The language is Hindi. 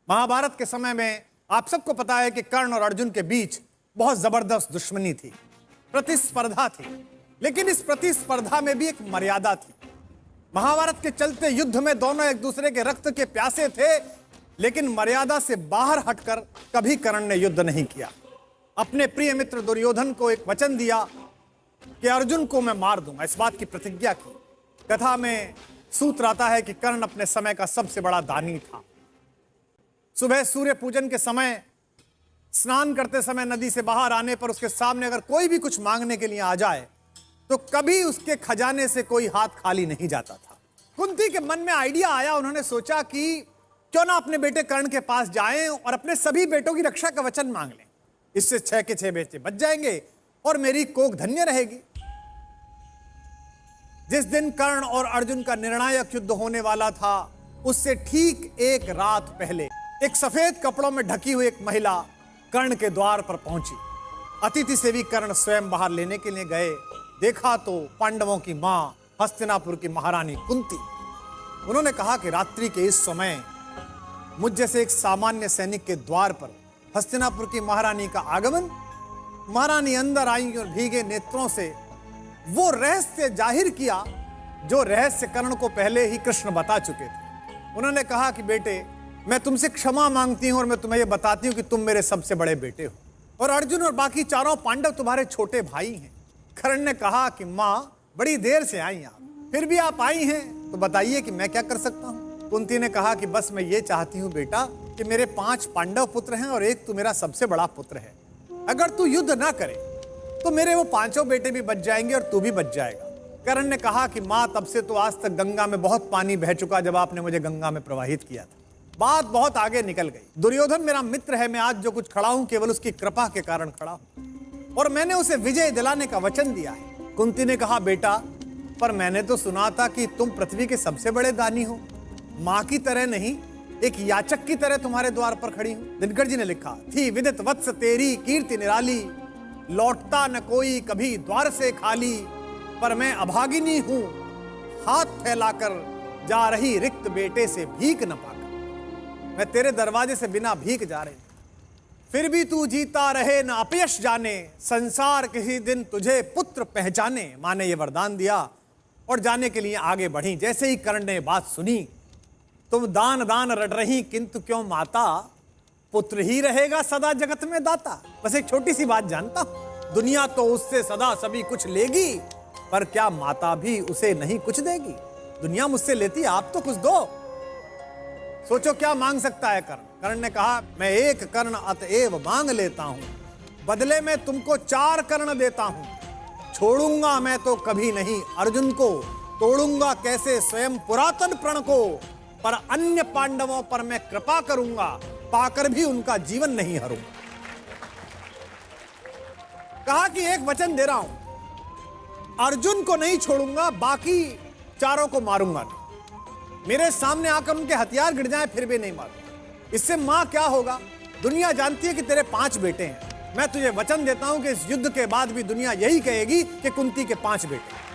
महाभारत के समय में आप सबको पता है कि कर्ण और अर्जुन के बीच बहुत जबरदस्त दुश्मनी थी, प्रतिस्पर्धा थी। लेकिन इस प्रतिस्पर्धा में भी एक मर्यादा थी। महाभारत के चलते युद्ध में दोनों एक दूसरे के रक्त के प्यासे थे, लेकिन मर्यादा से बाहर हटकर कभी कर्ण ने युद्ध नहीं किया। अपने प्रिय मित्र दुर्योधन को एक वचन दिया कि अर्जुन को मैं मार दूंगा, इस बात की प्रतिज्ञा की। कथा में सूत्र आता है कि कर्ण अपने समय का सबसे बड़ा दानी था। सुबह सूर्य पूजन के समय स्नान करते समय नदी से बाहर आने पर उसके सामने अगर कोई भी कुछ मांगने के लिए आ जाए तो कभी उसके खजाने से कोई हाथ खाली नहीं जाता था। कुंती के मन में आइडिया आया, उन्होंने सोचा कि क्यों ना अपने बेटे कर्ण के पास जाएं और अपने सभी बेटों की रक्षा का वचन मांग लें। इससे 6 के 6 बेटे बच जाएंगे और मेरी कोख धन्य रहेगी। जिस दिन कर्ण और अर्जुन का निर्णायक युद्ध होने वाला था, उससे ठीक एक रात पहले एक सफेद कपड़ों में ढकी हुई एक महिला कर्ण के द्वार पर पहुंची। अतिथि सेवी कर्ण स्वयं बाहर लेने के लिए गए। देखा तो पांडवों की मां हस्तिनापुर की महारानी कुंती। उन्होंने कहा कि रात्रि के इस समय मुझ जैसे एक सामान्य सैनिक के द्वार पर हस्तिनापुर की महारानी का आगमन। महारानी अंदर आई और भीगे नेत्रों से वो रहस्य जाहिर किया जो रहस्य कर्ण को पहले ही कृष्ण बता चुके थे। उन्होंने कहा कि बेटे, मैं तुमसे क्षमा मांगती हूं और मैं तुम्हें यह बताती हूं कि तुम मेरे सबसे बड़े बेटे हो और अर्जुन और बाकी चारों पांडव तुम्हारे छोटे भाई हैं। कर्ण ने कहा कि मां, बड़ी देर से आई आप, फिर भी आप आई हैं, तो बताइए कि मैं क्या कर सकता हूं। कुंती ने कहा कि बस मैं ये चाहती हूं बेटा कि मेरे 5 पांडव पुत्र हैं और एक तू मेरा सबसे बड़ा पुत्र है। अगर तू युद्ध ना करे तो मेरे वो 5 बेटे भी बच जाएंगे और तू भी बच जाएगा। कर्ण ने कहा कि मां, तब से तो आज तक गंगा में बहुत पानी बह चुका जब आपने मुझे गंगा में प्रवाहित किया था। बात बहुत आगे निकल गई। दुर्योधन मेरा मित्र है, मैं आज जो कुछ खड़ा हूं केवल उसकी कृपा के कारण खड़ा हूं और मैंने उसे विजय दिलाने का वचन दिया है। कुंती ने कहा बेटा, पर मैंने तो सुना था कि तुम पृथ्वी के सबसे बड़े दानी हो। मां की तरह नहीं, एक याचक की तरह तुम्हारे द्वार पर खड़ी हूं। दिनकर जी ने लिखा, थी विदित वत्स तेरी कीर्ति निराली, लौटता न कोई कभी द्वार से खाली, पर मैं अभागिनी हूं हाथ फैलाकर जा रही रिक्त बेटे से भीख न पाकर। मैं तेरे दरवाजे से बिना भीख जा रही, फिर भी तू जीता रहे न अपयश जाने, संसार किसी दिन तुझे पुत्र पहचाने। मां ने यह वरदान दिया और जाने के लिए आगे बढ़ी। जैसे ही कर्ण ने बात सुनी, तुम दान दान रट रही किंतु क्यों माता, पुत्र ही रहेगा सदा जगत में दाता। बस एक छोटी सी बात जानता हूं, दुनिया तो उससे सदा सभी कुछ लेगी, पर क्या माता भी उसे नहीं कुछ देगी। दुनिया मुझसे लेती, आप तो कुछ दो। सोचो क्या मांग सकता है कर्ण। कर्ण ने कहा, मैं 1 कर्ण अतएव मांग लेता हूं, बदले में तुमको 4 कर्ण देता हूं। छोड़ूंगा मैं तो कभी नहीं अर्जुन को, तोड़ूंगा कैसे स्वयं पुरातन प्रण को, पर अन्य पांडवों पर मैं कृपा करूंगा, पाकर भी उनका जीवन नहीं हरूंगा। कहा कि एक वचन दे रहा हूं, अर्जुन को नहीं छोड़ूंगा, बाकी चारों को मारूंगा नहीं। मेरे सामने आकर उनके हथियार गिर जाएं फिर भी नहीं मारूंगा। इससे मां क्या होगा, दुनिया जानती है कि तेरे 5 बेटे हैं। मैं तुझे वचन देता हूं कि इस युद्ध के बाद भी दुनिया यही कहेगी कि कुंती के 5 बेटे हैं।